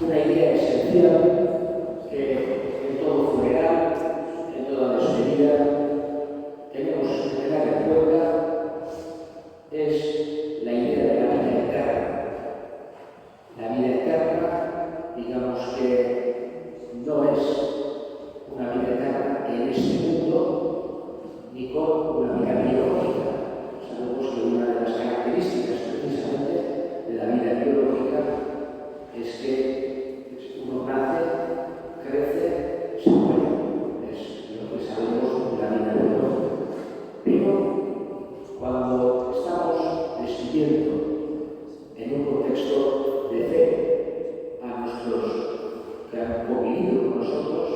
una idea esencial que en todo funeral, en toda despedida, tenemos que tener en cuenta es la idea de la vida eterna. La vida eterna, digamos que no es una vida eterna en este mundo, ni con una vida biológica. Sabemos que una de las características precisamente de la vida biológica es que uno nace, crece, se muere. Es lo que sabemos de la vida biológica. Pero cuando estamos despidiendo en un contexto de fe a nuestros que han convivido con nosotros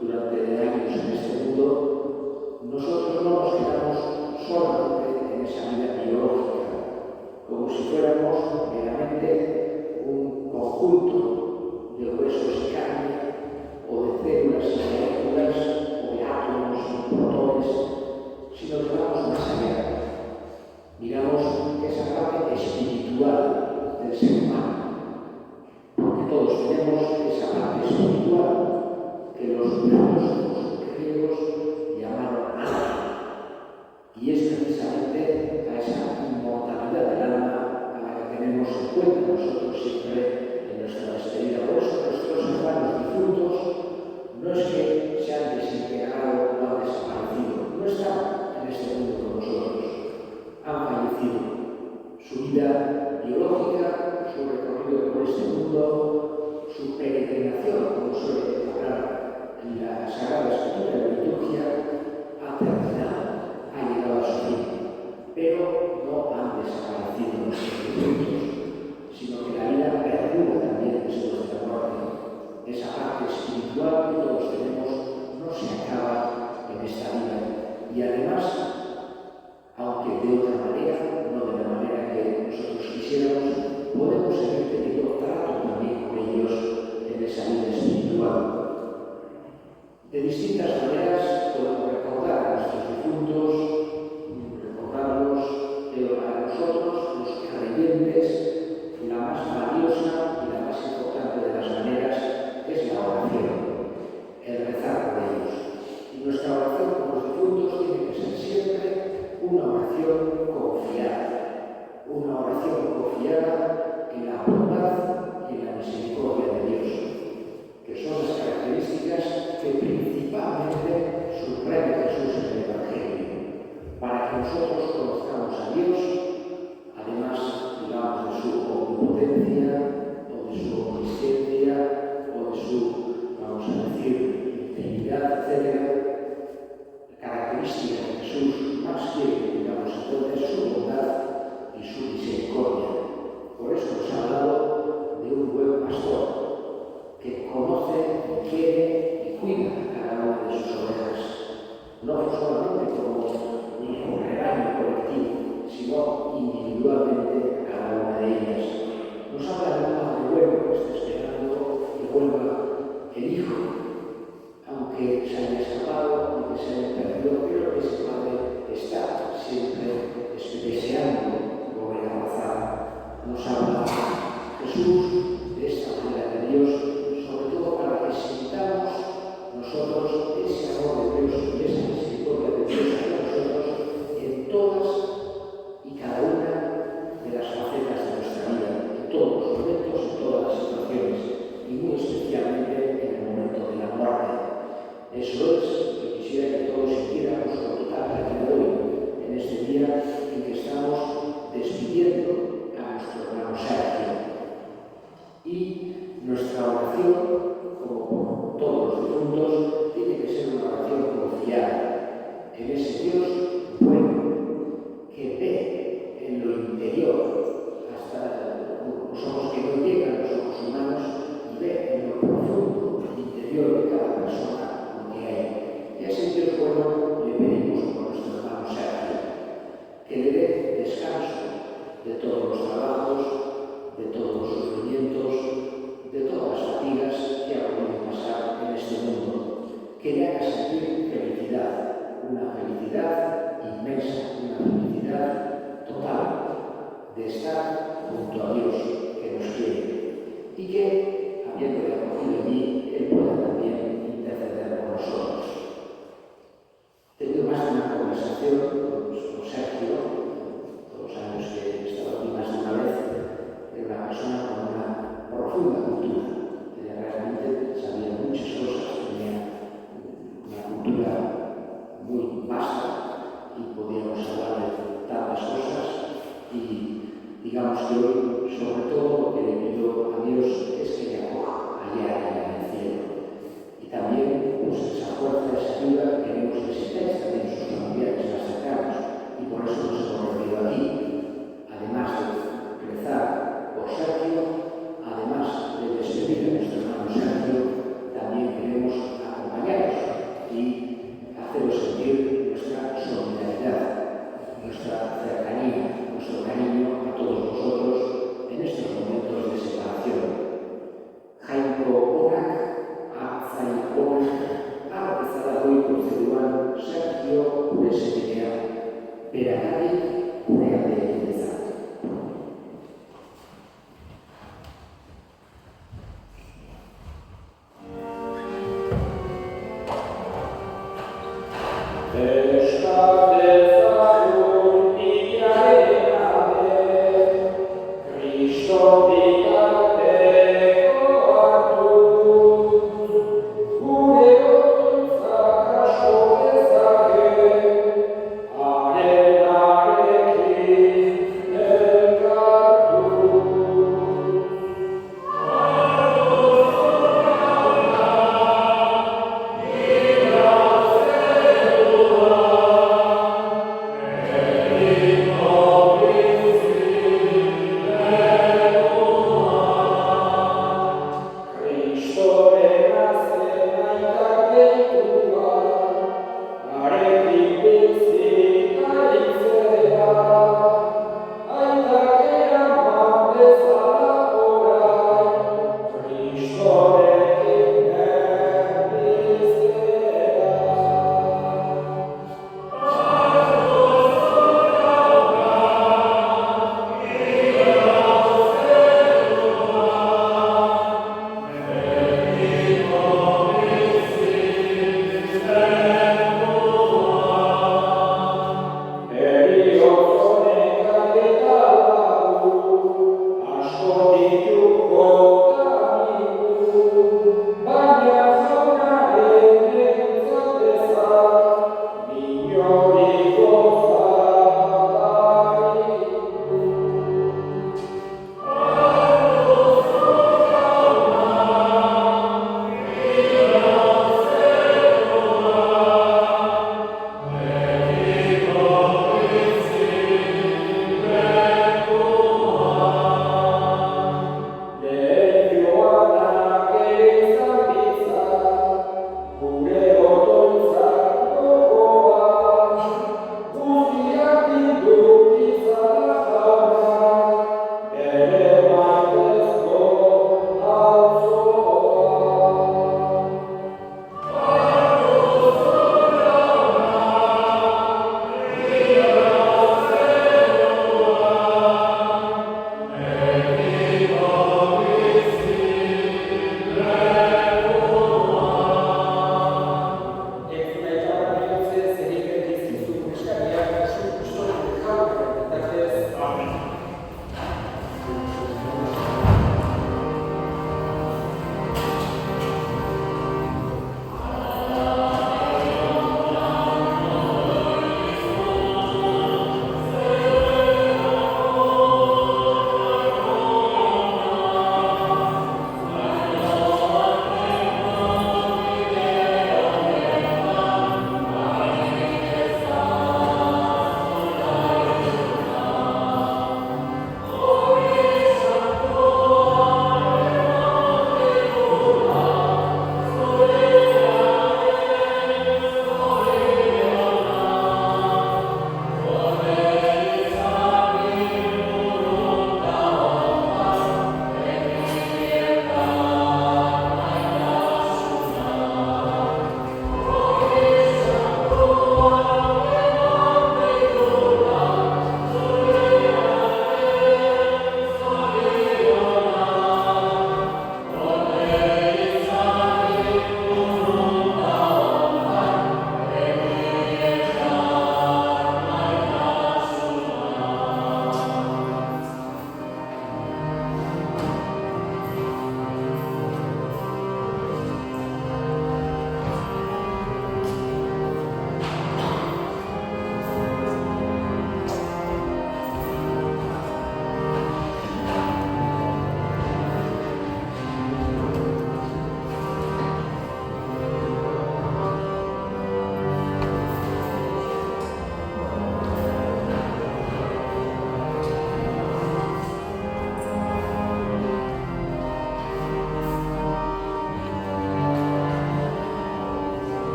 durante años en este mundo, nosotros no nos quedamos solamente en esa vida biológica, como si fuéramos meramente un conjunto de huesos y carne, o de células y moléculas, o de átomos y protones, sino que vamos más allá. Miramos esa parte espiritual del ser humano, porque todos tenemos esa parte espiritual que los filósofos griegos llamaron alma, y es precisamente a esa inmortalidad del alma a la que tenemos en cuenta nosotros siempre en nuestra despedida. Por eso nuestros hermanos difuntos no es que se han desintegrado o han desaparecido, no están en este mundo con nosotros, han fallecido. Su vida biológica, su recorrido por este mundo, su peregrinación, como suele hablar en la Sagrada Escritura, en la liturgia, ha terminado, ha llegado a su fin. Pero no han desaparecido nuestros difuntos, sino que la vida perdura también después de la muerte. Esa parte espiritual que todos tenemos no se acaba en esta vida. Y además, aunque de otra manera, no de la manera que nosotros quisiéramos, podemos seguir teniendo trato también con ellos en esa vida espiritual. De distintas maneras podemos recordar a nuestros difuntos, recordarlos, pero para nosotros, los creyentes, la más valiosa y la más importante de las maneras es la oración, el rezar por ellos. Y nuestra oración por los difuntos tiene que ser siempre una oración confiada en la bondad y en la misericordia de Dios, que son las características que principalmente subraya Jesús en el Evangelio, para que nosotros conozcamos a Dios, además, digamos, de su omnipotencia, o de su omnisciencia, o de su, vamos a decir, integridad, etc. La característica que Jesús más quiere que tengamos en cuenta es su bondad y su misericordia. Por eso nos ha hablado de un buen pastor que conoce, quiere y cuida a cada una de sus ovejas, no solamente como un rebaño colectivo, sino individualmente a cada una de ellas. Nos habla de un padre bueno que está esperando que vuelva el hijo, aunque se haya escapado, aunque se haya perdido, pero ese padre está siempre deseando volver a abrazar. Nos habla Jesús de esta manera de Dios, sobre todo para que sintamos nosotros ese amor de Dios y esa misericordia de Dios hacia nosotros en todas y cada una de las facetas de nuestra vida, en todos los momentos, en todas las situaciones, y muy especialmente en el momento de la muerte. Eso es lo que quisiera que todos sintiéramos con total claridad hoy, en este día en que estamos despidiendo a nuestro hermano Sergio. Y nuestra oración, como todos los difuntos, tiene que ser una oración confiada en ese Dios bueno que ve en lo interior, hasta los ojos que no llegan a los ojos humanos, y ve en lo profundo, el interior de cada persona, lo que hay. Y a ese Dios bueno le pedimos por nuestro hermano Sergio, que le dé descanso de todos los trabajos, de todos los sufrimientos, de todas las fatigas que ha podido pasar en este mundo, que le haga sentir felicidad, una felicidad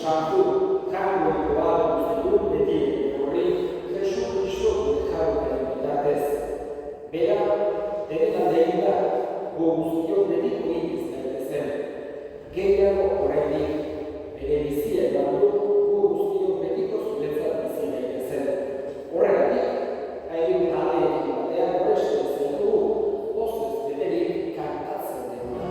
sartu kanoikoa guztitu beti horri Jesu Kristo gure jarrukaren bitartez. Bera, bere aldein da, gu guztiok betiko iniz daitezen. Gehiago horretik, bere bizia eman du, gu guztiok betiko zuretzat bizi daitezen. Horregatik, hain taldeekin batean presto zaitu, pozez beterik kantatzen dugu.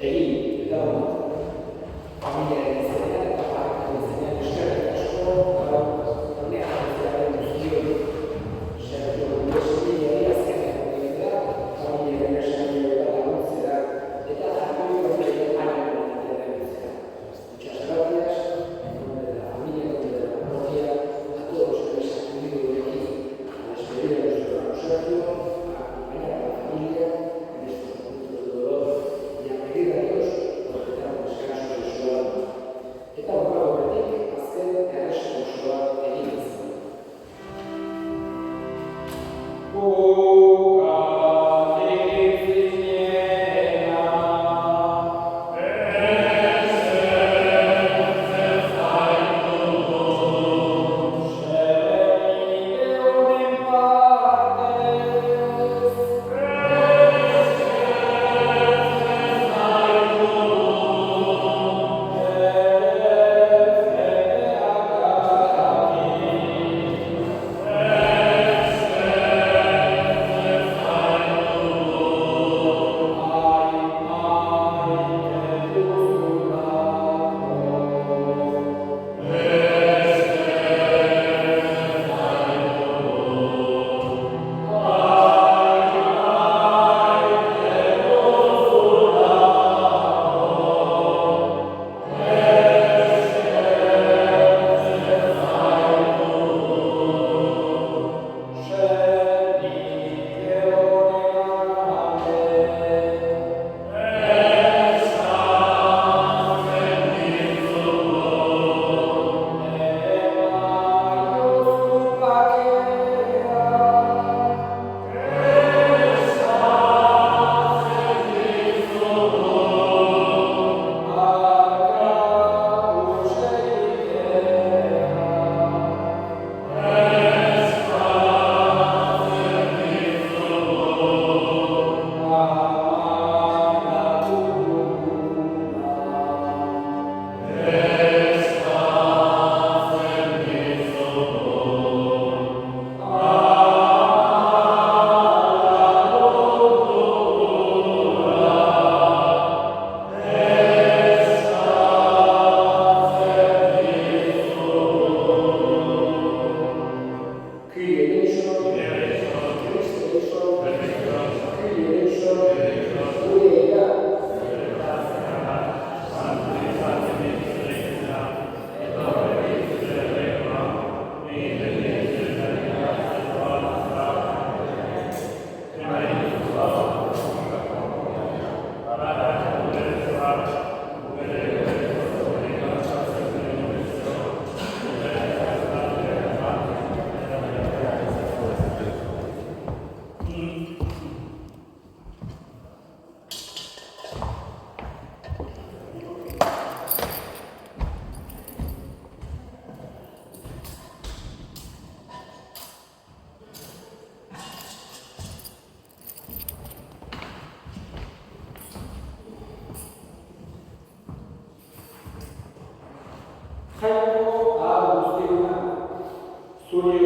egin eta familiaren izatea eta parkatu izatea eskerrik asko honean jartzearen guztioi Sergio Gudesiri azkenean egitea familiaren esanio eta laguntzera eta jarri horrekin aren erabiltzea. Muchas gracias en nombre de la familia, en nombre de la parroquia, a todos los que habéis acudido hoy aquí a despedir a nuestro hermano Sergio, a acompañar a la familia en estos momentos de dolor y a pedir a Dios por eterno descanso de su alma. Eta horretik azken erreskurtsoa egin izan. Jaiko ahal guztiuna, zure